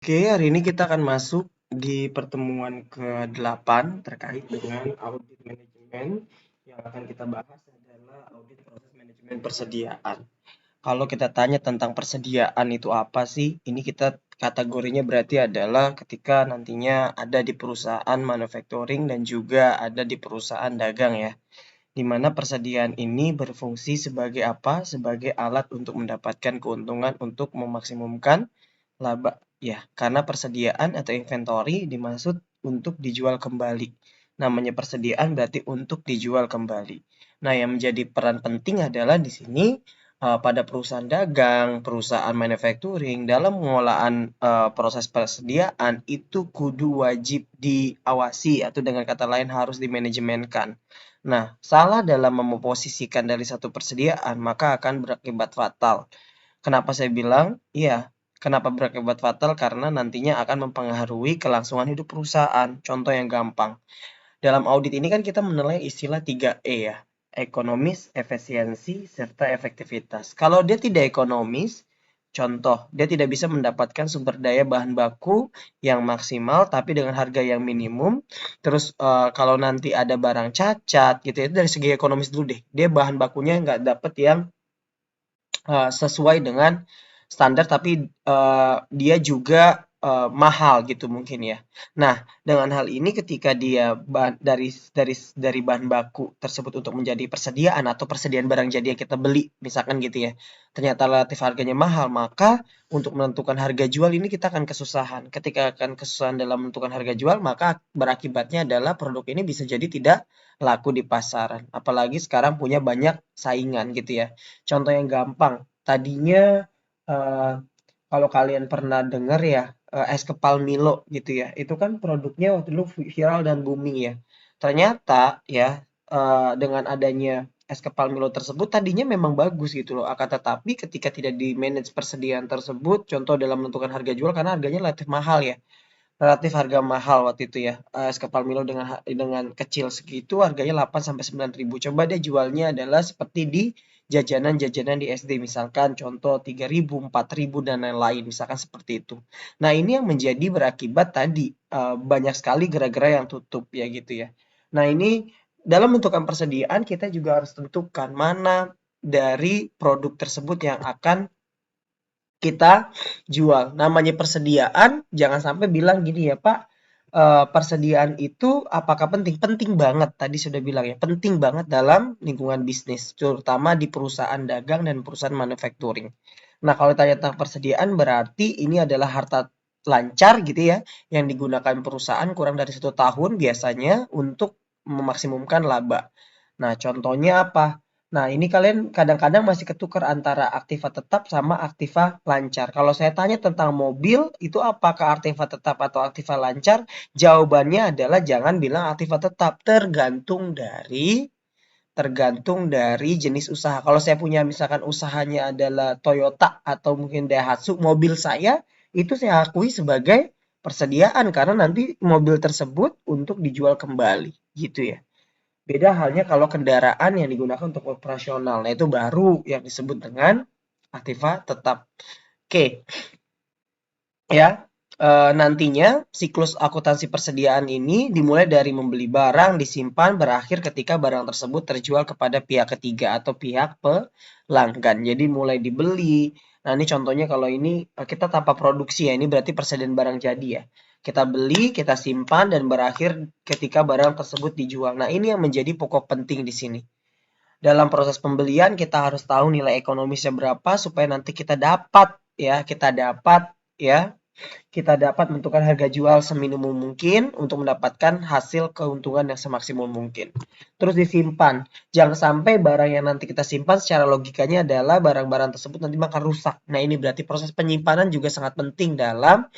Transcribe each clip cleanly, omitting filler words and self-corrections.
Oke, hari ini kita akan masuk di pertemuan ke-8 terkait dengan audit manajemen. Yang akan kita bahas adalah audit proses manajemen persediaan. Kalau kita tanya tentang persediaan itu apa sih? Ini kita kategorinya berarti adalah ketika nantinya ada di perusahaan manufacturing dan juga ada di perusahaan dagang ya. Di mana persediaan ini berfungsi sebagai apa? Sebagai alat untuk mendapatkan keuntungan untuk memaksimumkan laba. Ya, karena persediaan atau inventory dimaksud untuk dijual kembali. Namanya persediaan berarti untuk dijual kembali. Nah, yang menjadi peran penting adalah di sini pada perusahaan dagang, perusahaan manufacturing dalam pengolahan proses persediaan itu kudu wajib diawasi atau dengan kata lain harus dimanajemenkan. Nah, salah dalam memposisikan dari satu persediaan maka akan berakibat fatal. Kenapa saya bilang? Iya, kenapa berakibat fatal? Karena nantinya akan mempengaruhi kelangsungan hidup perusahaan. Contoh yang gampang. Dalam audit ini kan kita menilai istilah 3E ya. Ekonomis, efisiensi, serta efektivitas. Kalau dia tidak ekonomis, contoh, dia tidak bisa mendapatkan sumber daya bahan baku yang maksimal tapi dengan harga yang minimum. Terus kalau nanti ada barang cacat gitu ya, itu dari segi ekonomis dulu deh. Dia bahan bakunya nggak dapet yang sesuai dengan standar tapi dia juga mahal gitu mungkin ya. Nah, dengan hal ini ketika dia dari bahan baku tersebut untuk menjadi persediaan atau persediaan barang jadi yang kita beli misalkan gitu ya. Ternyata relatif harganya mahal, maka untuk menentukan harga jual ini kita akan kesusahan. Ketika akan kesusahan dalam menentukan harga jual, maka berakibatnya adalah produk ini bisa jadi tidak laku di pasaran. Apalagi sekarang punya banyak saingan gitu ya. Contoh yang gampang, tadinya eh, kalau kalian pernah dengar ya es kepal Milo gitu ya, itu kan produknya waktu dulu viral dan booming ya. Ternyata ya dengan adanya es kepal Milo tersebut tadinya memang bagus gitu loh, akan tetapi ketika tidak di manage persediaan tersebut, contoh dalam menentukan harga jual karena harganya relatif mahal ya, relatif harga mahal waktu itu ya, es kepal Milo dengan kecil segitu harganya 8 sampai 9.000. Coba deh jualnya adalah seperti di jajanan-jajanan di SD misalkan contoh 3.000, 4.000 dan lain-lain misalkan seperti itu. Nah, ini yang menjadi berakibat tadi banyak sekali gerai-gerai yang tutup ya gitu ya. Nah, ini dalam menentukan persediaan kita juga harus tentukan mana dari produk tersebut yang akan kita jual. Namanya persediaan, jangan sampai bilang gini ya, Pak, persediaan itu apakah penting? Penting banget, tadi sudah bilang ya, penting banget dalam lingkungan bisnis, terutama di perusahaan dagang dan perusahaan manufacturing. Nah, kalau tanya tentang persediaan berarti ini adalah harta lancar gitu ya, yang digunakan perusahaan kurang dari 1 tahun biasanya untuk memaksimumkan laba. Nah, contohnya apa? Nah, ini kalian kadang-kadang masih ketukar antara aktiva tetap sama aktiva lancar. Kalau saya tanya tentang mobil, itu apakah aktiva tetap atau aktiva lancar? Jawabannya adalah jangan bilang aktiva tetap, tergantung dari jenis usaha. Kalau saya punya misalkan usahanya adalah Toyota atau mungkin Daihatsu, mobil saya itu saya akui sebagai persediaan karena nanti mobil tersebut untuk dijual kembali, gitu ya. Beda halnya kalau kendaraan yang digunakan untuk operasional. Nah, itu baru yang disebut dengan aktiva tetap. Oke, ya. Nantinya siklus akuntansi persediaan ini dimulai dari membeli barang, disimpan, berakhir ketika barang tersebut terjual kepada pihak ketiga atau pihak pelanggan. Jadi mulai dibeli. Nah, ini contohnya kalau ini kita tanpa produksi ya, ini berarti persediaan barang jadi ya. Kita beli, kita simpan, dan berakhir ketika barang tersebut dijual. Nah, ini yang menjadi pokok penting di sini. Dalam proses pembelian kita harus tahu nilai ekonomisnya berapa supaya nanti kita dapat menentukan harga jual seminimum mungkin untuk mendapatkan hasil keuntungan yang semaksimal mungkin. Terus disimpan. Jangan sampai barang yang nanti kita simpan secara logikanya adalah barang-barang tersebut nanti bakal rusak. Nah, ini berarti proses penyimpanan juga sangat penting dalam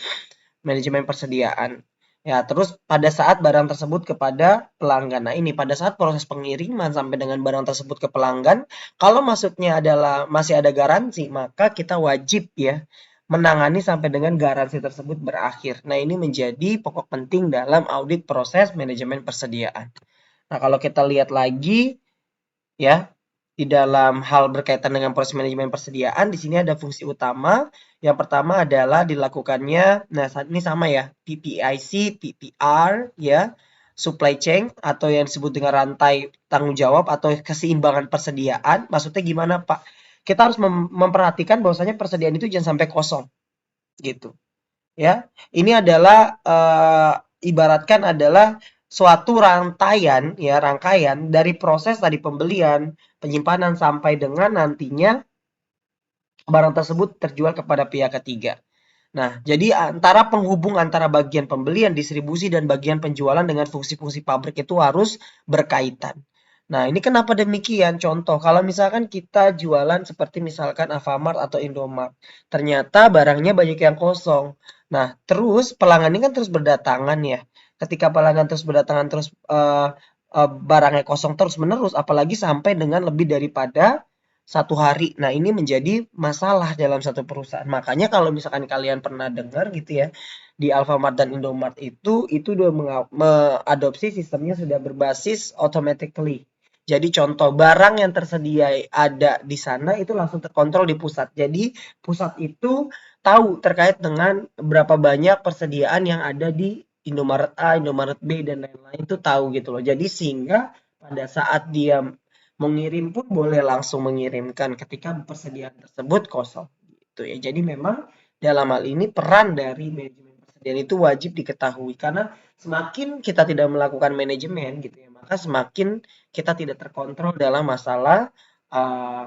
manajemen persediaan. Ya, terus pada saat barang tersebut kepada pelanggan. Nah, ini pada saat proses pengiriman sampai dengan barang tersebut ke pelanggan, kalau maksudnya adalah masih ada garansi, maka kita wajib ya menangani sampai dengan garansi tersebut berakhir. Nah, ini menjadi pokok penting dalam audit proses manajemen persediaan. Nah, kalau kita lihat lagi ya, di dalam hal berkaitan dengan proses manajemen persediaan, di sini ada fungsi utama. Yang pertama adalah dilakukannya, nah saat ini sama ya, PPIC, PPR, ya, supply chain atau yang disebut dengan rantai tanggung jawab atau keseimbangan persediaan. Maksudnya gimana, Pak? Kita harus memperhatikan bahwasanya persediaan itu jangan sampai kosong, gitu. Ya, ini adalah ibaratkan adalah suatu rangkaian ya, rangkaian dari proses tadi pembelian, penyimpanan sampai dengan nantinya barang tersebut terjual kepada pihak ketiga. Nah, jadi antara penghubung antara bagian pembelian, distribusi, dan bagian penjualan dengan fungsi-fungsi pabrik itu harus berkaitan. Nah, ini kenapa demikian? Contoh, kalau misalkan kita jualan seperti misalkan Alfamart atau Indomart, ternyata barangnya banyak yang kosong. Nah, terus pelanggan ini kan terus berdatangan ya. Ketika pelanggan terus berdatangan terus barangnya kosong terus menerus, apalagi sampai dengan lebih daripada 1 hari. Nah, ini menjadi masalah dalam satu perusahaan. Makanya kalau misalkan kalian pernah dengar gitu ya, di Alfamart dan Indomart itu udah mengadopsi sistemnya sudah berbasis automatically. Jadi contoh barang yang tersedia ada di sana itu langsung terkontrol di pusat. Jadi pusat itu tahu terkait dengan berapa banyak persediaan yang ada di Indomaret A, Indomaret B, dan lain-lain itu tahu gitu loh. Jadi sehingga pada saat dia mengirim pun boleh langsung mengirimkan ketika persediaan tersebut kosong gitu ya. Jadi memang dalam hal ini peran dari manajemen persediaan itu wajib diketahui karena semakin kita tidak melakukan manajemen gitu ya, maka semakin kita tidak terkontrol dalam masalah uh,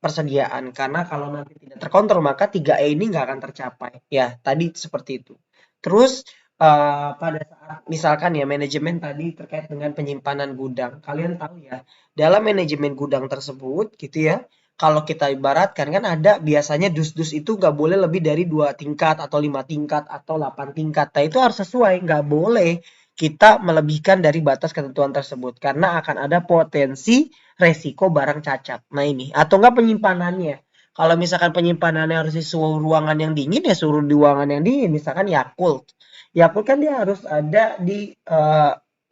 persediaan. Karena kalau nanti tidak terkontrol maka 3E ini nggak akan tercapai. Ya, tadi seperti itu. Terus pada saat misalkan ya manajemen tadi terkait dengan penyimpanan gudang. Kalian tahu ya, dalam manajemen gudang tersebut gitu ya, kalau kita ibaratkan kan ada biasanya dus-dus itu nggak boleh lebih dari 2 tingkat atau 5 tingkat atau 8 tingkat. Nah itu harus sesuai, nggak boleh kita melebihkan dari batas ketentuan tersebut karena akan ada potensi resiko barang cacat. Nah ini atau enggak penyimpanannya. Kalau misalkan penyimpanannya harus di suhu ruangan yang dingin ya suruh di ruangan yang dingin. Misalkan Yakult. Yakult kan dia harus ada di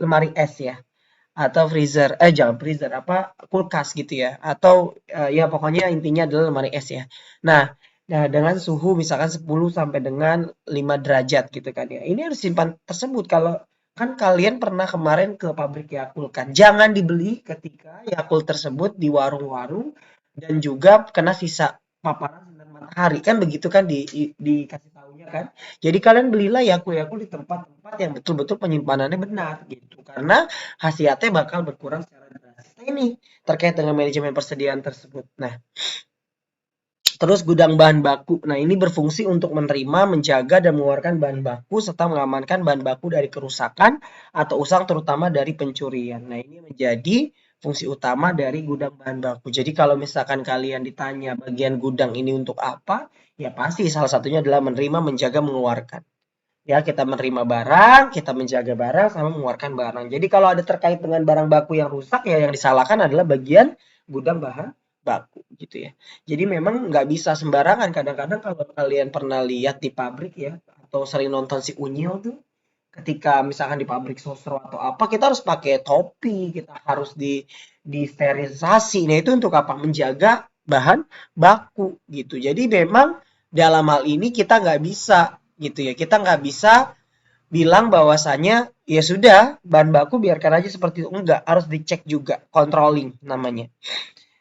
lemari es ya atau freezer jangan freezer apa kulkas gitu ya atau ya pokoknya intinya adalah lemari es ya. Nah, dengan suhu misalkan 10 sampai dengan 5 derajat gitu kan ya. Ini harus simpan tersebut kalau kan kalian pernah kemarin ke pabrik Yakult kan. Jangan dibeli ketika Yakult tersebut di warung-warung dan juga kena sisa paparan sinar matahari kan begitu kan dikasih tahunya kan. Jadi kalian belilah Yakult-Yakult di tempat-tempat yang betul-betul penyimpanannya benar gitu. Karena khasiatnya bakal berkurang secara drastis. Nah, ini terkait dengan manajemen persediaan tersebut. Nah, terus gudang bahan baku. Nah, ini berfungsi untuk menerima, menjaga, dan mengeluarkan bahan baku serta mengamankan bahan baku dari kerusakan atau usang terutama dari pencurian. Nah, ini menjadi fungsi utama dari gudang bahan baku. Jadi kalau misalkan kalian ditanya bagian gudang ini untuk apa, ya pasti salah satunya adalah menerima, menjaga, mengeluarkan. Ya, kita menerima barang, kita menjaga barang, sama mengeluarkan barang. Jadi kalau ada terkait dengan barang baku yang rusak, ya yang disalahkan adalah bagian gudang bahan baku gitu ya. Jadi memang nggak bisa sembarangan. Kadang-kadang kalau kalian pernah lihat di pabrik ya, atau sering nonton si Unyil tuh, ketika misalkan di pabrik sosro atau apa, kita harus pakai topi, kita harus di sterilisasi. Nah itu untuk apa? Menjaga bahan baku gitu. Jadi memang dalam hal ini kita nggak bisa gitu ya. Kita nggak bisa bilang bahwasanya ya sudah bahan baku biarkan aja seperti itu. Enggak, harus dicek juga, controlling namanya.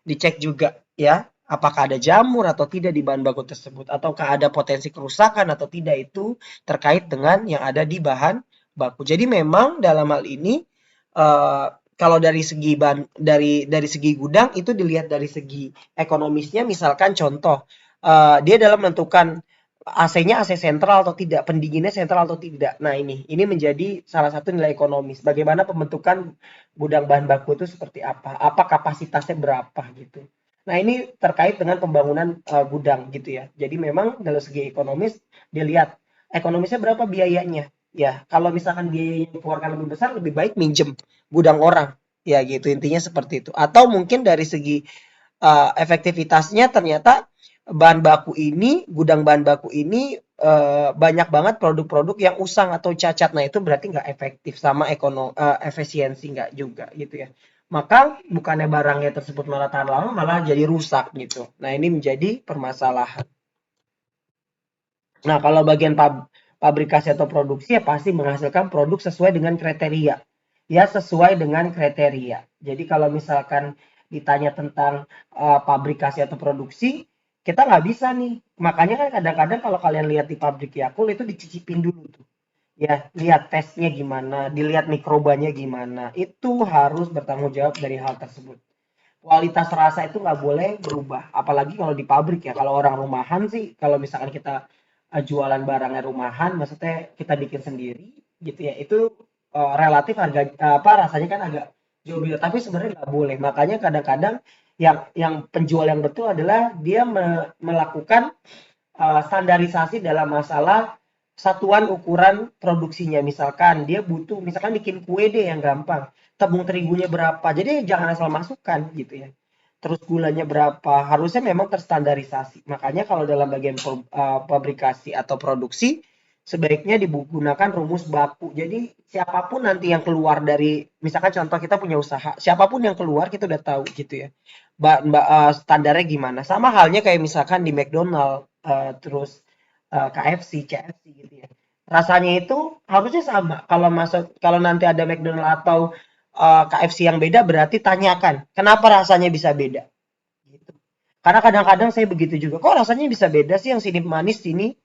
Dicek juga ya, apakah ada jamur atau tidak di bahan baku tersebut, ataukah ada potensi kerusakan atau tidak itu terkait dengan yang ada di bahan baku. Jadi memang dalam hal ini eh, kalau dari segi dari segi gudang itu dilihat dari segi ekonomisnya, misalkan contoh dia dalam menentukan AC-nya AC sentral atau tidak, pendinginnya sentral atau tidak. Nah, ini menjadi salah satu nilai ekonomis. Bagaimana pembentukan gudang bahan baku itu seperti apa? Apa kapasitasnya berapa gitu. Nah, ini terkait dengan pembangunan gudang gitu ya. Jadi memang dari segi ekonomis dilihat ekonomisnya berapa biayanya. Ya, kalau misalkan biayanya dikeluarkan lebih besar, lebih baik minjem gudang orang. Ya gitu, intinya seperti itu. Atau mungkin dari segi efektivitasnya ternyata bahan baku ini, gudang bahan baku ini banyak banget produk-produk yang usang atau cacat. Nah, itu berarti nggak efektif sama efisiensi nggak juga gitu ya. maka bukannya barangnya tersebut malah tahan lama, malah jadi rusak gitu. Nah, ini menjadi permasalahan. Nah, kalau bagian pabrikasi atau produksi ya pasti menghasilkan produk sesuai dengan kriteria. Ya, sesuai dengan kriteria. Jadi kalau misalkan ditanya tentang pabrikasi atau produksi, kita nggak bisa nih. Makanya kan kadang-kadang kalau kalian lihat di pabrik Yakult itu dicicipin dulu tuh. Ya, lihat tesnya gimana, dilihat mikrobanya gimana. Itu harus bertanggung jawab dari hal tersebut. Kualitas rasa itu nggak boleh berubah. Apalagi kalau di pabrik ya. Kalau orang rumahan sih, kalau misalkan kita jualan barangnya rumahan, maksudnya kita bikin sendiri, gitu ya. Itu relatif harga apa rasanya kan agak jauh beda. Tapi sebenarnya nggak boleh. Makanya kadang-kadang yang penjual yang betul adalah dia melakukan standarisasi dalam masalah satuan ukuran produksinya. Misalkan dia butuh, misalkan bikin kue deh yang gampang, tepung terigunya berapa. Jadi jangan asal masukkan gitu ya. Terus gulanya berapa, harusnya memang terstandarisasi. Makanya kalau dalam bagian pabrikasi atau produksi, sebaiknya digunakan rumus baku. Jadi siapapun nanti yang keluar dari, misalkan contoh kita punya usaha, siapapun yang keluar kita udah tahu gitu ya. Standarnya gimana. Sama halnya kayak misalkan di McDonald, terus KFC, CFC gitu ya. Rasanya itu harusnya sama. Kalau nanti ada McDonald atau KFC yang beda, berarti tanyakan kenapa rasanya bisa beda. Gitu. Karena kadang-kadang saya begitu juga. Kok rasanya bisa beda sih, yang sini manis, sini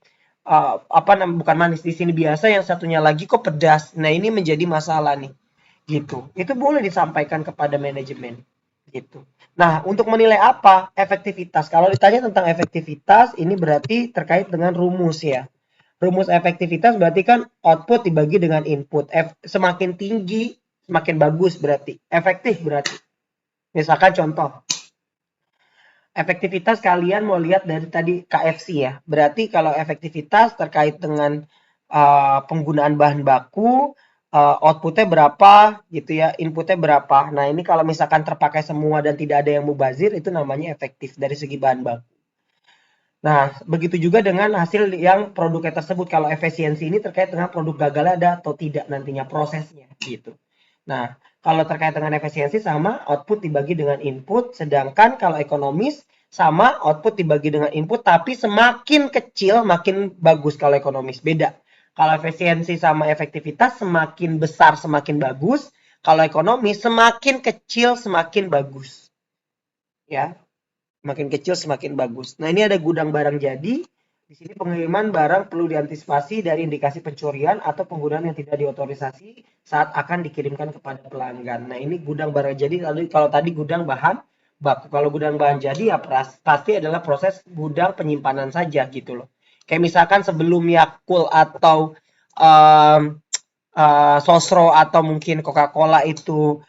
bukan manis, di sini biasa, yang satunya lagi kok pedas. Nah, ini menjadi masalah nih. Gitu. Itu boleh disampaikan kepada manajemen. Gitu. Nah, untuk menilai apa? Efektivitas. Kalau ditanya tentang efektivitas, ini berarti terkait dengan rumus ya. Rumus efektivitas berarti kan output dibagi dengan input. Semakin tinggi, semakin bagus berarti. Efektif berarti. Misalkan contoh, efektivitas kalian mau lihat dari tadi KFC ya. Berarti kalau efektivitas terkait dengan penggunaan bahan baku, outputnya berapa gitu ya, inputnya berapa. Nah, ini kalau misalkan terpakai semua dan tidak ada yang mubazir, itu namanya efektif dari segi bahan baku. Nah, begitu juga dengan hasil yang produknya tersebut. Kalau efisiensi ini terkait dengan produk gagal ada atau tidak nantinya prosesnya gitu. Nah, kalau terkait dengan efisiensi sama output dibagi dengan input, sedangkan kalau ekonomis sama output dibagi dengan input, tapi semakin kecil makin bagus kalau ekonomis. Beda. Kalau efisiensi sama efektivitas semakin besar semakin bagus, kalau ekonomi semakin kecil semakin bagus. Ya, makin kecil semakin bagus. Nah, ini ada gudang barang jadi. Di sini pengiriman barang perlu diantisipasi dari indikasi pencurian atau penggunaan yang tidak diotorisasi saat akan dikirimkan kepada pelanggan. Nah, ini gudang barang jadi. Lalu kalau tadi gudang bahan baku, kalau gudang bahan jadi ya pasti adalah proses gudang penyimpanan saja gitu loh. Kayak misalkan sebelum Yakult atau um, Sosro atau mungkin Coca-Cola itu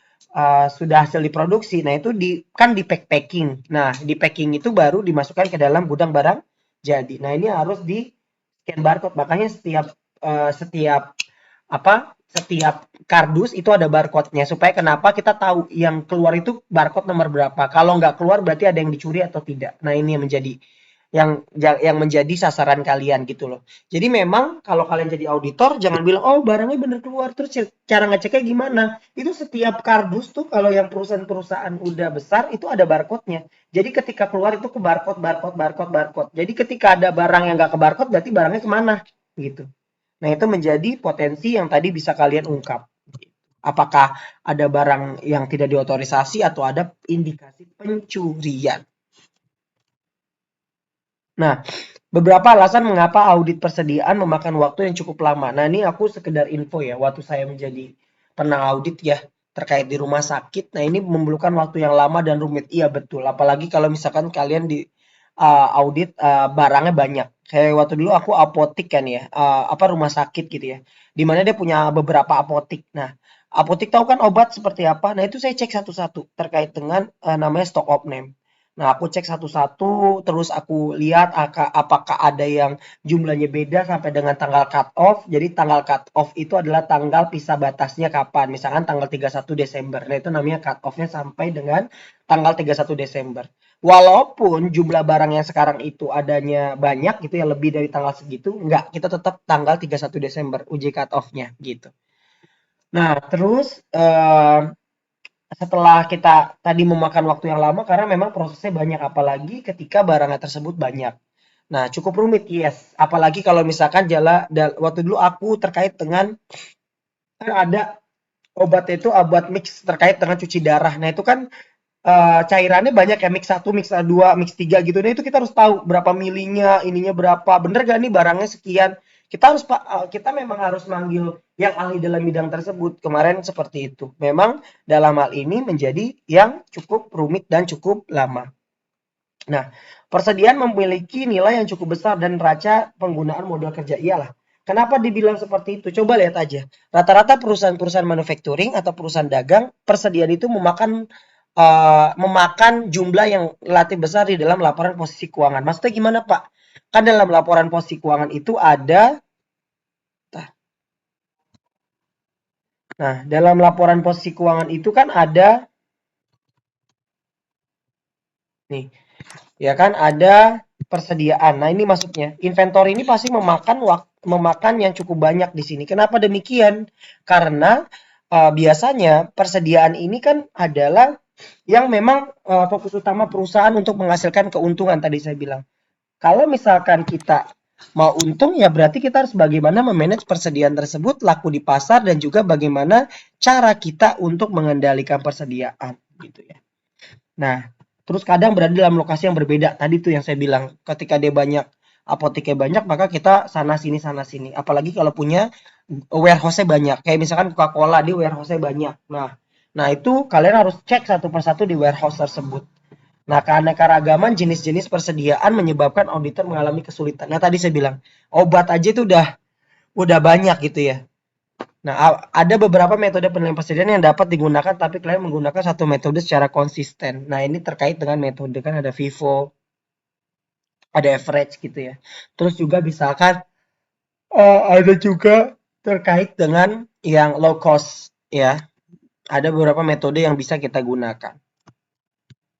sudah hasil diproduksi. Nah, itu kan di packing. Nah, di packing itu baru dimasukkan ke dalam gudang barang jadi. Nah, ini harus di scan barcode. Makanya setiap kardus itu ada barcode-nya supaya kenapa kita tahu yang keluar itu barcode nomor berapa. Kalau nggak keluar berarti ada yang dicuri atau tidak. Nah, ini yang menjadi yang menjadi sasaran kalian gitu loh. Jadi memang kalau kalian jadi auditor jangan bilang oh barangnya bener keluar, terus cara ngeceknya gimana? Itu setiap kardus tuh kalau yang perusahaan-perusahaan udah besar itu ada barcode-nya. Jadi ketika keluar itu ke barcode, barcode, barcode, barcode. Jadi ketika ada barang yang nggak ke barcode berarti barangnya kemana gitu. Nah, itu menjadi potensi yang tadi bisa kalian ungkap. Apakah ada barang yang tidak diotorisasi atau ada indikasi pencurian. Nah, beberapa alasan mengapa audit persediaan memakan waktu yang cukup lama. Nah, ini aku sekedar info ya, waktu saya menjadi pernah audit ya, terkait di rumah sakit. Nah, ini memerlukan waktu yang lama dan rumit. Iya, betul. Apalagi kalau misalkan kalian di audit barangnya banyak. Kayak waktu dulu aku apotik kan ya, rumah sakit gitu ya. Di mana dia punya beberapa apotik. Nah, apotik tahu kan obat seperti apa? Nah, itu saya cek satu-satu terkait dengan namanya stock of name. Nah, aku cek satu-satu, terus aku lihat apakah ada yang jumlahnya beda sampai dengan tanggal cut off. Jadi tanggal cut off itu adalah tanggal pisah batasnya kapan. Misalkan tanggal 31 Desember. Nah, itu namanya cut off-nya sampai dengan tanggal 31 Desember. Walaupun jumlah barang yang sekarang itu adanya banyak gitu ya, lebih dari tanggal segitu, enggak, kita tetap tanggal 31 Desember uji cut off-nya gitu. Nah, terus setelah kita tadi memakan waktu yang lama karena memang prosesnya banyak, apalagi ketika barangnya tersebut banyak. Nah, cukup rumit, yes. Apalagi kalau misalkan waktu dulu aku terkait dengan kan ada obat itu obat mix terkait dengan cuci darah. Nah, itu kan cairannya banyak ya, mix satu, mix 2, mix 3 gitu. Nah, itu kita harus tahu berapa milinya, ininya berapa. Bener gak nih barangnya sekian. Kita memang harus manggil yang ahli dalam bidang tersebut. Kemarin seperti itu. Memang dalam hal ini menjadi yang cukup rumit dan cukup lama. Nah, persediaan memiliki nilai yang cukup besar dan neraca penggunaan modal kerja. Iyalah. Kenapa dibilang seperti itu? Coba lihat aja. Rata-rata perusahaan-perusahaan manufacturing atau perusahaan dagang, persediaan itu memakan jumlah yang relatif besar di dalam laporan posisi keuangan. Maksudnya gimana, Pak? Kan dalam laporan posisi keuangan itu ada, nah, dalam laporan posisi keuangan itu kan ada, nih, ya kan ada persediaan. Nah, ini maksudnya inventory ini pasti memakan yang cukup banyak di sini. Kenapa demikian? Karena biasanya persediaan ini kan adalah yang memang fokus utama perusahaan untuk menghasilkan keuntungan tadi saya bilang. Kalau misalkan kita mau untung ya berarti kita harus bagaimana memanage persediaan tersebut laku di pasar dan juga bagaimana cara kita untuk mengendalikan persediaan gitu ya. Nah, terus kadang berada dalam lokasi yang berbeda. Tadi tuh yang saya bilang, ketika dia banyak, apoteknya banyak, maka kita sana sini sana sini. Apalagi kalau punya warehouse-nya banyak. Kayak misalkan Coca-Cola di warehouse-nya banyak. Nah itu kalian harus cek satu persatu di warehouse tersebut. Nah, keanekaragaman jenis-jenis persediaan menyebabkan auditor mengalami kesulitan. Nah, tadi saya bilang, obat aja itu udah banyak gitu ya. Nah, ada beberapa metode penilaian persediaan yang dapat digunakan, tapi kalian menggunakan satu metode secara konsisten. Nah, ini terkait dengan metode kan ada FIFO, ada average gitu ya. Terus juga misalkan ada juga terkait dengan yang low cost ya. Ada beberapa metode yang bisa kita gunakan.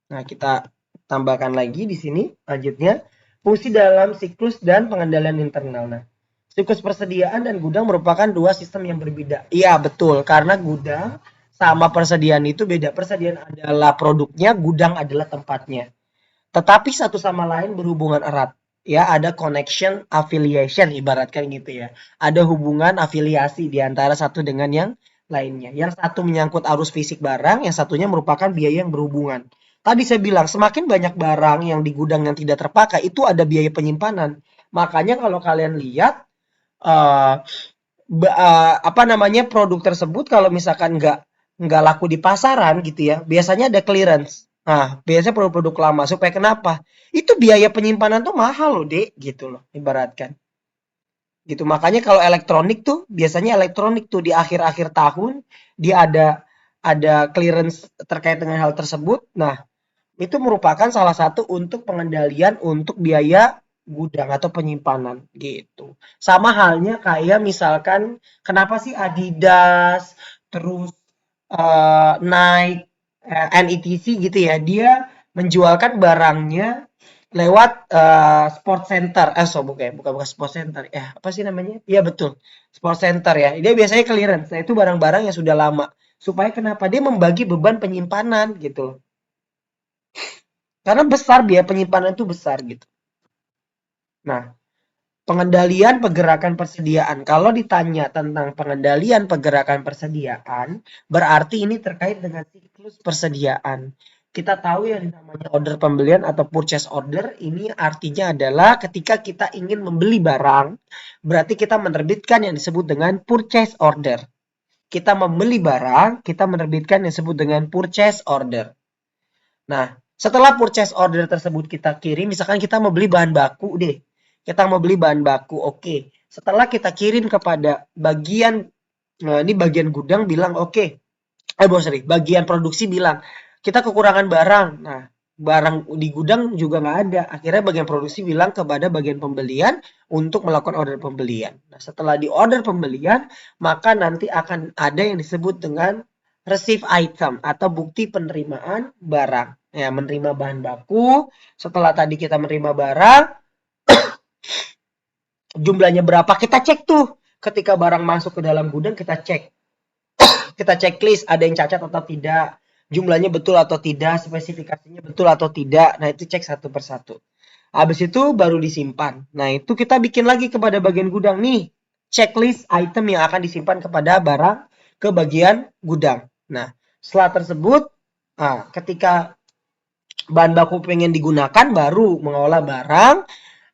Nah, kita tambahkan lagi di sini lanjutnya fungsi dalam siklus dan pengendalian internal. Nah, siklus persediaan dan gudang merupakan dua sistem yang berbeda. Iya, betul. Karena gudang sama persediaan itu beda. Persediaan adalah produknya, gudang adalah tempatnya. Tetapi satu sama lain berhubungan erat. Ya, ada connection affiliation ibaratkan gitu ya. Ada hubungan afiliasi di antara satu dengan yang lainnya. Yang satu menyangkut arus fisik barang, yang satunya merupakan biaya yang berhubungan. Tadi saya bilang semakin banyak barang yang di gudang yang tidak terpakai itu ada biaya penyimpanan. Makanya kalau kalian lihat eh, apa namanya produk tersebut kalau misalkan nggak laku di pasaran gitu ya, biasanya ada clearance. Nah, biasanya produk-produk lama supaya kenapa? Itu biaya penyimpanan tuh mahal loh, Dek, gitu loh, ibaratkan. Gitu. Makanya kalau elektronik tuh biasanya elektronik tuh di akhir-akhir tahun dia ada clearance terkait dengan hal tersebut. Nah, itu merupakan salah satu untuk pengendalian untuk biaya gudang atau penyimpanan gitu. Sama halnya kayak misalkan kenapa sih Adidas terus Nike, NETC gitu ya, dia menjualkan barangnya lewat sport center. Bukan sport center. Ya, apa sih namanya? Iya betul. Sport center ya. Dia biasanya clearance. Nah, itu barang-barang yang sudah lama. Supaya kenapa? Dia membagi beban penyimpanan gitu loh. Karena besar biaya penyimpanan itu besar gitu. Nah, pengendalian pergerakan persediaan. Kalau ditanya tentang pengendalian pergerakan persediaan, berarti ini terkait dengan siklus persediaan. Kita tahu yang namanya order pembelian atau purchase order, ini artinya adalah ketika kita ingin membeli barang, berarti kita menerbitkan yang disebut dengan purchase order. Kita membeli barang, kita menerbitkan yang disebut dengan purchase order. Nah, setelah purchase order tersebut kita kirim, misalkan kita mau beli bahan baku deh. Kita mau beli bahan baku, oke. Setelah kita kirim kepada bagian, ini bagian gudang bilang oke. Sorry, bagian produksi bilang kita kekurangan barang. Nah, barang di gudang juga nggak ada. Akhirnya bagian produksi bilang kepada bagian pembelian untuk melakukan order pembelian. Nah, setelah di order pembelian, maka nanti akan ada yang disebut dengan receive item atau bukti penerimaan barang. Ya, menerima bahan baku. Setelah tadi kita menerima barang, jumlahnya berapa kita cek tuh. Ketika barang masuk ke dalam gudang kita cek. Kita checklist ada yang cacat atau tidak. Jumlahnya betul atau tidak, spesifikasinya betul atau tidak. Nah, itu cek satu persatu. Habis itu baru disimpan. Nah, itu kita bikin lagi kepada bagian gudang nih. Checklist item yang akan disimpan kepada barang ke bagian gudang. Nah, setelah tersebut, ketika bahan baku pengen digunakan, baru mengolah barang.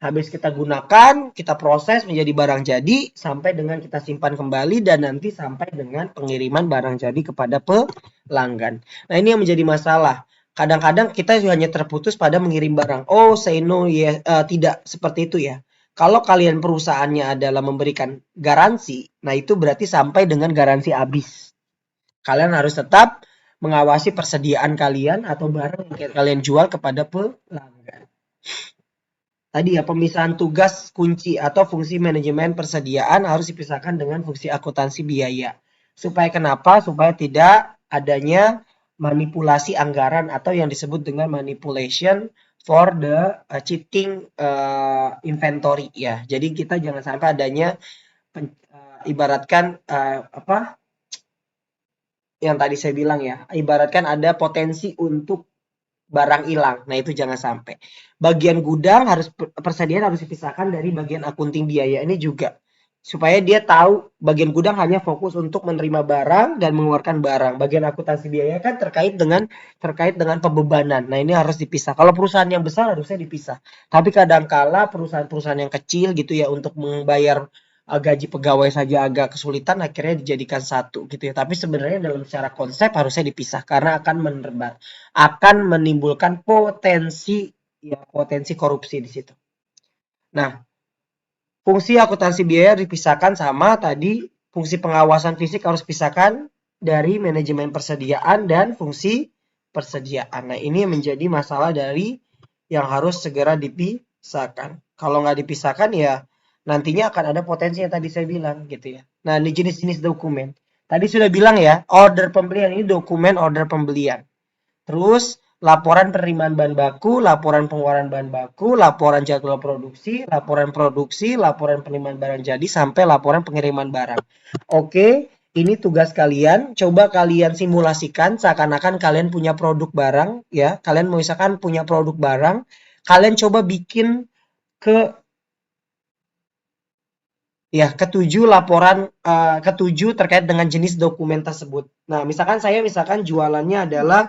Habis kita gunakan, kita proses menjadi barang jadi, sampai dengan kita simpan kembali, dan nanti sampai dengan pengiriman barang jadi kepada pelanggan. Nah, ini yang menjadi masalah. Kadang-kadang kita hanya terputus pada mengirim barang. Oh, say no, ya, tidak seperti itu ya. Kalau kalian perusahaannya adalah memberikan garansi, nah itu berarti sampai dengan garansi habis. Kalian harus tetap mengawasi persediaan kalian atau barang yang kalian jual kepada pelanggan. Tadi ya, pemisahan tugas kunci atau fungsi manajemen persediaan harus dipisahkan dengan fungsi akuntansi biaya. Supaya kenapa? Supaya tidak adanya manipulasi anggaran atau yang disebut dengan manipulation for the cheating inventory ya. Jadi kita jangan sampai adanya ibaratkan apa yang tadi saya bilang ya, ibaratkan ada potensi untuk barang hilang. Nah, itu jangan sampai. Bagian gudang harus persediaan harus dipisahkan dari bagian akunting biaya ini juga. Supaya dia tahu bagian gudang hanya fokus untuk menerima barang dan mengeluarkan barang. Bagian akuntansi biaya kan terkait dengan pembebanan. Nah, ini harus dipisah. Kalau perusahaan yang besar harusnya dipisah. Tapi kadangkala perusahaan-perusahaan yang kecil gitu ya untuk membayar gaji pegawai saja agak kesulitan, akhirnya dijadikan satu gitu ya. Tapi sebenarnya dalam secara konsep harusnya dipisah karena akan menimbulkan potensi korupsi di situ. Nah, fungsi akuntansi biaya dipisahkan sama tadi fungsi pengawasan fisik harus dipisahkan dari manajemen persediaan dan fungsi persediaan. Nah, ini menjadi masalah dari yang harus segera dipisahkan. Kalau nggak dipisahkan ya nantinya akan ada potensi yang tadi saya bilang gitu ya. Nah, ini jenis-jenis dokumen. Tadi sudah bilang ya, order pembelian ini dokumen order pembelian. Terus laporan penerimaan bahan baku, laporan pengeluaran bahan baku, laporan jadwal produksi, laporan penerimaan barang jadi, sampai laporan pengiriman barang. Oke, ini tugas kalian. Coba kalian simulasikan seakan-akan kalian punya produk barang, ya. Kalian misalkan punya produk barang, kalian coba bikin ke ketujuh laporan ketujuh terkait dengan jenis dokumen tersebut. Nah, misalkan jualannya adalah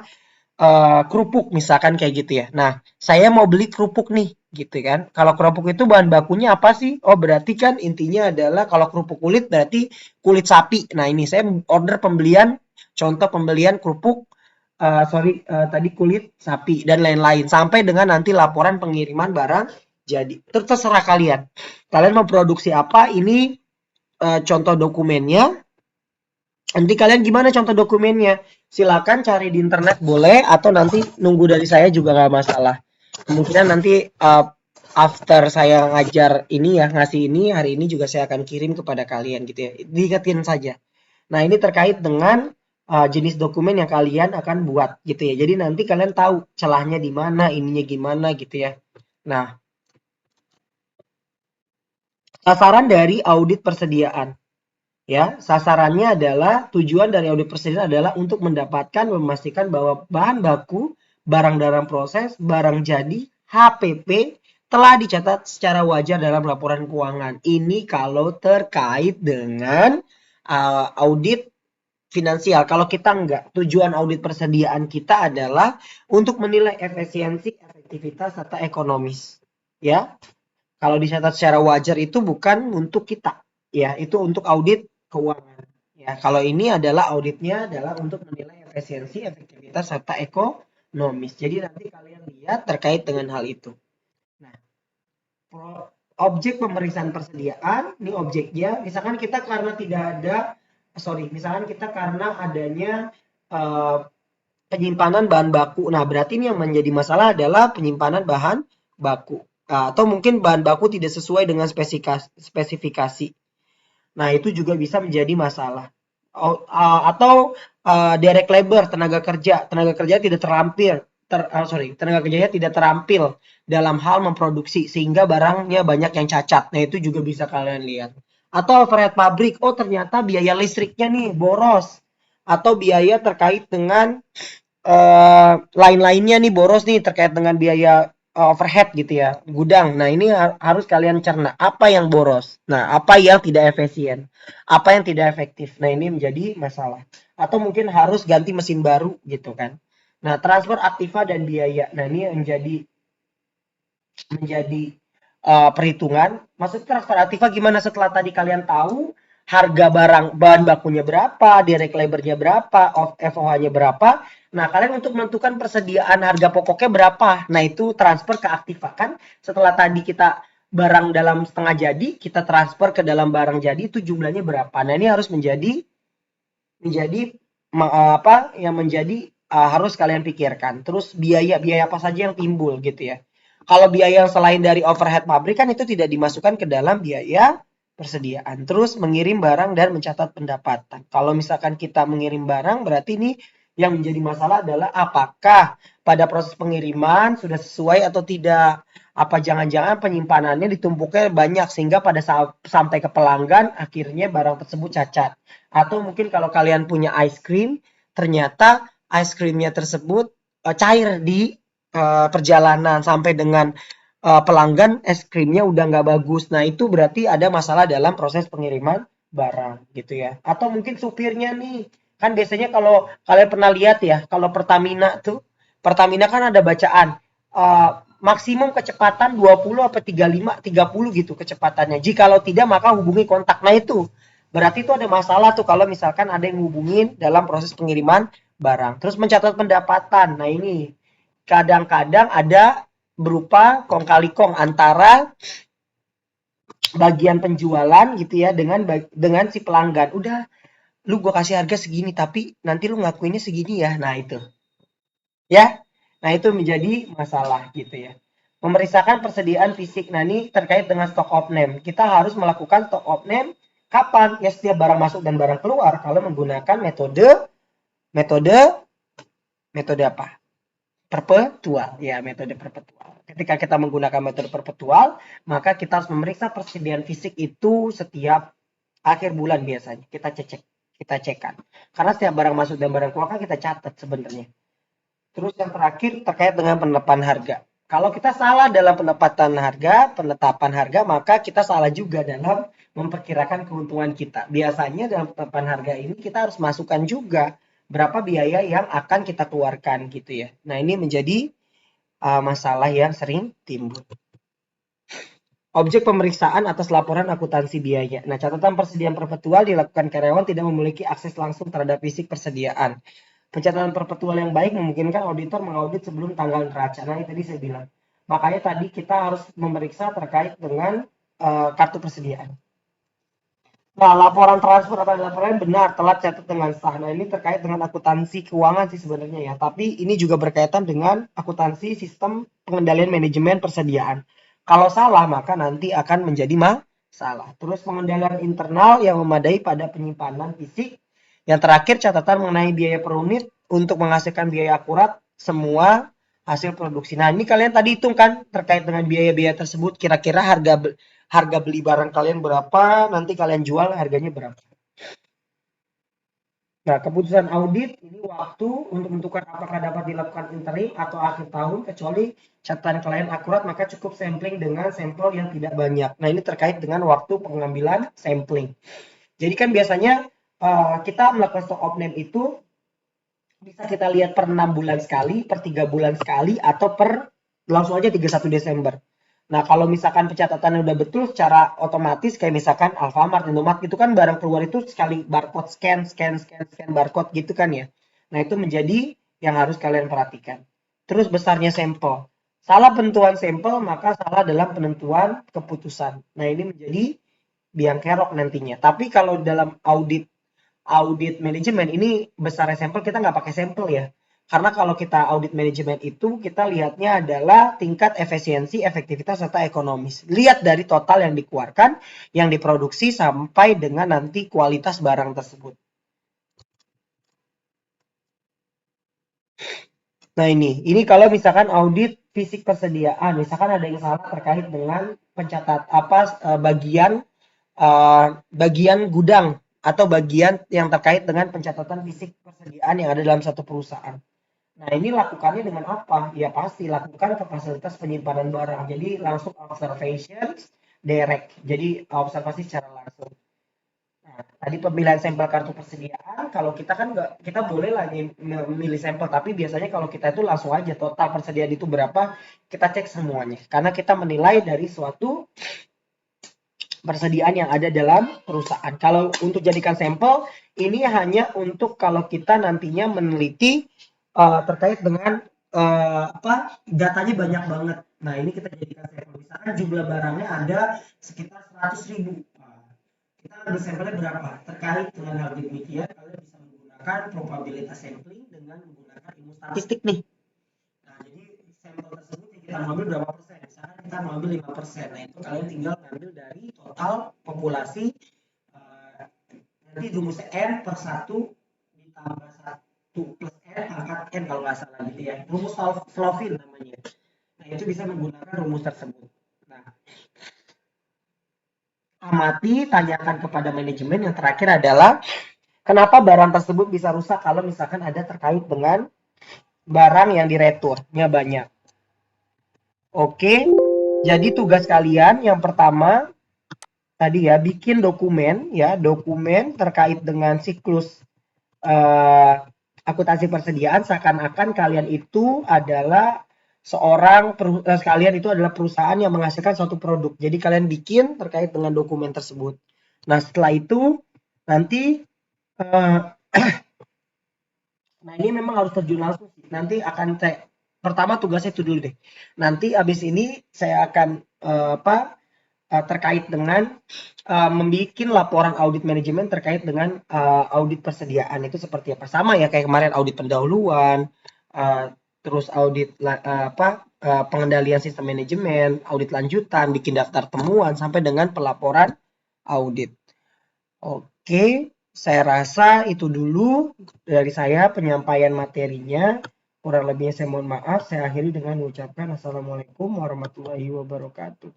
kerupuk misalkan kayak gitu ya. Nah, saya mau beli kerupuk nih, gitu kan. Kalau kerupuk itu bahan bakunya apa sih? Oh, berarti kan intinya adalah kalau kerupuk kulit berarti kulit sapi. Nah, ini saya order contoh pembelian kerupuk, tadi kulit sapi dan lain-lain. Sampai dengan nanti laporan pengiriman barang jadi. Terserah kalian. Kalian mau produksi apa? Ini contoh dokumennya. Nanti kalian gimana contoh dokumennya? Silakan cari di internet boleh atau nanti nunggu dari saya juga nggak masalah. Kemungkinan nanti after saya ngajar ini ya, ngasih ini, hari ini juga saya akan kirim kepada kalian gitu ya. Diingetin saja. Nah, ini terkait dengan jenis dokumen yang kalian akan buat gitu ya. Jadi nanti kalian tahu celahnya di mana, ininya gimana gitu ya. Nah, sasaran dari audit persediaan. Ya, sasarannya adalah tujuan dari audit persediaan adalah untuk mendapatkan memastikan bahwa bahan baku, barang dalam proses, barang jadi, HPP telah dicatat secara wajar dalam laporan keuangan. Ini kalau terkait dengan audit finansial. Kalau kita enggak, tujuan audit persediaan kita adalah untuk menilai efisiensi, efektivitas, serta ekonomis. Ya, kalau dicatat secara wajar itu bukan untuk kita, ya, itu untuk audit keuangan. Ya, kalau ini adalah auditnya adalah untuk menilai efisiensi, efektivitas, serta ekonomis. Jadi nanti kalian lihat terkait dengan hal itu. Nah, objek pemeriksaan persediaan, ini objeknya, misalkan kita karena adanya penyimpanan bahan baku. Nah, berarti ini yang menjadi masalah adalah penyimpanan bahan baku. Atau mungkin bahan baku tidak sesuai dengan spesifikasi. Nah, itu juga bisa menjadi masalah. Atau direct labor, tenaga kerja tidak tenaga kerjanya tidak terampil dalam hal memproduksi sehingga barangnya banyak yang cacat. Nah, itu juga bisa kalian lihat. Atau overhead pabrik, oh ternyata biaya listriknya nih boros. Atau biaya terkait dengan lain-lainnya nih boros nih terkait dengan biaya overhead gitu ya, gudang. Nah, ini harus kalian cerna apa yang boros. Nah, apa yang tidak efisien, apa yang tidak efektif. Nah, ini menjadi masalah. Atau mungkin harus ganti mesin baru gitu kan. Nah, transfer aktiva dan biaya. Nah, ini yang menjadi perhitungan. Maksud transfer aktiva gimana setelah tadi kalian tahu harga barang bahan bakunya berapa, direct labornya berapa, FOH-nya berapa. Nah, kalian untuk menentukan persediaan harga pokoknya berapa. Nah, itu transfer ke aktiva kan. Setelah tadi kita barang dalam setengah jadi, kita transfer ke dalam barang jadi itu jumlahnya berapa. Nah, ini harus menjadi menjadi apa yang menjadi harus kalian pikirkan. Terus biaya-biaya apa saja yang timbul gitu ya. Kalau biaya yang selain dari overhead pabrik kan itu tidak dimasukkan ke dalam biaya persediaan. Terus mengirim barang dan mencatat pendapatan. Kalau misalkan kita mengirim barang berarti ini yang menjadi masalah adalah apakah pada proses pengiriman sudah sesuai atau tidak. Apa jangan-jangan penyimpanannya ditumpuknya banyak sehingga pada saat sampai ke pelanggan akhirnya barang tersebut cacat. Atau mungkin kalau kalian punya ice cream, ternyata ice creamnya tersebut cair di perjalanan sampai dengan pelanggan es krimnya udah nggak bagus. Nah itu berarti ada masalah dalam proses pengiriman barang gitu ya. Atau mungkin supirnya nih, kan biasanya kalau kalian pernah lihat ya, kalau Pertamina tuh, Pertamina kan ada bacaan maksimum kecepatan 20 atau 35, 30 gitu kecepatannya. Jikalau tidak maka hubungi kontak. Nah itu berarti itu ada masalah tuh kalau misalkan ada yang hubungin dalam proses pengiriman barang. Terus mencatat pendapatan. Nah ini kadang-kadang ada berupa kong kali kong antara bagian penjualan gitu ya dengan si pelanggan. Udah lu gua kasih harga segini tapi nanti lu ngakuinnya segini ya. Nah itu ya. Nah itu menjadi masalah gitu ya. Memeriksakan persediaan fisik. Nah ini terkait dengan stock of name. Kita harus melakukan stock of name kapan? Ya setiap barang masuk dan barang keluar kalau menggunakan metode metode metode apa? Perpetual. Ya, metode perpetual. Ketika kita menggunakan metode perpetual, maka kita harus memeriksa persediaan fisik itu setiap akhir bulan biasanya. Kita cekkan. Karena setiap barang masuk dan barang keluar kan kita catat sebenarnya. Terus yang terakhir terkait dengan penetapan harga. Kalau kita salah dalam penetapan harga, maka kita salah juga dalam memperkirakan keuntungan kita. Biasanya dalam penetapan harga ini kita harus masukkan juga berapa biaya yang akan kita keluarkan gitu ya. Nah, ini menjadi masalah yang sering timbul. Objek pemeriksaan atas laporan akuntansi biaya. Nah, catatan persediaan perpetual dilakukan karyawan tidak memiliki akses langsung terhadap fisik persediaan. Pencatatan perpetual yang baik memungkinkan auditor mengaudit sebelum tanggal neraca. Nah, ini tadi saya bilang. Makanya tadi kita harus memeriksa terkait dengan kartu persediaan. Nah, laporan transfer atau laporan benar telat catat dengan sah. Nah, ini terkait dengan akuntansi keuangan sih sebenarnya ya. Tapi ini juga berkaitan dengan akuntansi sistem pengendalian manajemen persediaan. Kalau salah, maka nanti akan menjadi masalah. Terus pengendalian internal yang memadai pada penyimpanan fisik. Yang terakhir, catatan mengenai biaya per unit untuk menghasilkan biaya akurat semua hasil produksi. Nah, ini kalian tadi hitung kan terkait dengan biaya-biaya tersebut. Kira-kira harga beli barang kalian berapa, nanti kalian jual harganya berapa. Nah, keputusan audit ini waktu untuk menentukan apakah dapat dilakukan interim atau akhir tahun, kecuali catatan klien akurat, maka cukup sampling dengan sampel yang tidak banyak. Nah, ini terkait dengan waktu pengambilan sampling. Jadi kan biasanya kita melakukan stock of name itu bisa kita lihat per 6 bulan sekali, per 3 bulan sekali, atau per langsung aja 31 Desember. Nah, kalau misalkan pencatatannya udah betul secara otomatis kayak misalkan Alfamart, Indomart itu kan barang keluar itu sekali barcode scan barcode gitu kan ya. Nah, itu menjadi yang harus kalian perhatikan. Terus besarnya sampel. Salah penentuan sampel maka salah dalam penentuan keputusan. Nah, ini menjadi biang kerok nantinya. Tapi kalau dalam audit manajemen ini besar sampel kita nggak pakai sampel ya. Karena kalau kita audit manajemen itu kita lihatnya adalah tingkat efisiensi, efektivitas serta ekonomis. Lihat dari total yang dikeluarkan, yang diproduksi sampai dengan nanti kualitas barang tersebut. Nah ini kalau misalkan audit fisik persediaan, misalkan ada yang salah terkait dengan pencatat apa bagian gudang atau bagian yang terkait dengan pencatatan fisik persediaan yang ada dalam satu perusahaan. Nah, ini lakukannya dengan apa? Ya pasti lakukan ke fasilitas penyimpanan barang. Jadi langsung observation direct. Jadi observasi secara langsung. Nah, tadi pemilihan sampel kartu persediaan, kalau kita kan nggak, kita boleh lah memilih sampel, tapi biasanya kalau kita itu langsung aja total persediaan itu berapa, kita cek semuanya. Karena kita menilai dari suatu persediaan yang ada dalam perusahaan. Kalau untuk jadikan sampel, ini hanya untuk kalau kita nantinya meneliti terkait dengan apa datanya banyak banget. Nah, ini kita jadikan sampel. Misalkan jumlah barangnya ada sekitar 100.000. Kita ambil sampelnya berapa? Terkait dengan hal demikian, kalian bisa menggunakan probabilitas sampling dengan menggunakan ilmu statistik nih. Nah, jadi sampel tersebut yang kita ambil berapa persen? Misalkan kita ambil 5%. Nah, itu kalian tinggal ambil dari total populasi nanti rumusnya N per 1 ditambah 1 plus N pangkat N kalau nggak salah gitu ya. Rumus Slovin namanya. Nah, itu bisa menggunakan rumus tersebut. Nah, amati, tanyakan kepada manajemen. Yang terakhir adalah kenapa barang tersebut bisa rusak kalau misalkan ada terkait dengan barang yang direturnya banyak. Oke, jadi tugas kalian yang pertama tadi ya bikin dokumen ya, dokumen terkait dengan siklus akuntansi persediaan seakan-akan kalian itu adalah kalian itu adalah perusahaan yang menghasilkan suatu produk. Jadi kalian bikin terkait dengan dokumen tersebut. Nah, setelah itu nanti nah ini memang harus terjun langsung sih. Nanti akan saya pertama tugasnya itu dulu deh. Nanti habis ini saya akan terkait dengan membuat laporan audit manajemen terkait dengan audit persediaan itu seperti apa. Sama ya kayak kemarin audit pendahuluan, terus audit pengendalian sistem manajemen, audit lanjutan, bikin daftar temuan sampai dengan pelaporan audit. Oke, saya rasa itu dulu dari saya penyampaian materinya. Kurang lebihnya saya mohon maaf. Saya akhiri dengan mengucapkan Assalamualaikum warahmatullahi wabarakatuh.